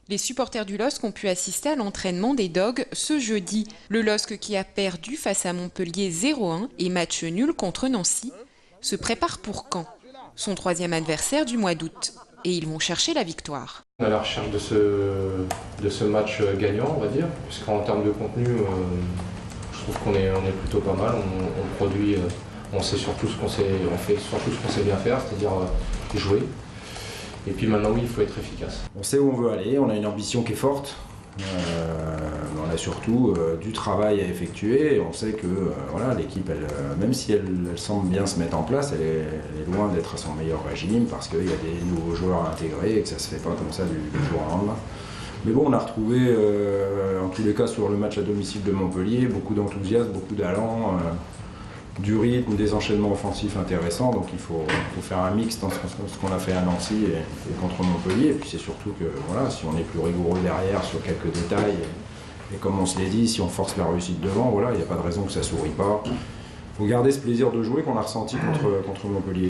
Les supporters du LOSC ont pu assister à l'entraînement des Dogs ce jeudi. Le LOSC, qui a perdu face à Montpellier 0-1 et match nul contre Nancy, se prépare pour Caen, son troisième adversaire du mois d'août. Et ils vont chercher la victoire. On est à la recherche de ce match gagnant, on va dire, puisqu'en termes de contenu, je trouve qu'on est plutôt pas mal. On produit, on sait surtout ce qu'on sait, on fait surtout ce qu'on sait bien faire, c'est-à-dire jouer. Et puis maintenant, oui, il faut être efficace. On sait où on veut aller, on a une ambition qui est forte. On a surtout du travail à effectuer et on sait que voilà, l'équipe, même si elle semble bien se mettre en place, elle est loin d'être à son meilleur régime parce qu'il y a des nouveaux joueurs à intégrer et que ça ne se fait pas comme ça du jour au lendemain. Mais bon, on a retrouvé, en tous les cas sur le match à domicile de Montpellier, beaucoup d'enthousiasme, beaucoup d'allant, du rythme, des enchaînements offensifs intéressants. Donc il faut faire un mix dans ce qu'on a fait à Nancy et contre Montpellier. Et puis c'est surtout que voilà, si on est plus rigoureux derrière sur quelques détails, et comme on se l'est dit, si on force la réussite devant, voilà, il n'y a pas de raison que ça ne sourie pas. Il faut garder ce plaisir de jouer qu'on a ressenti contre Montpellier.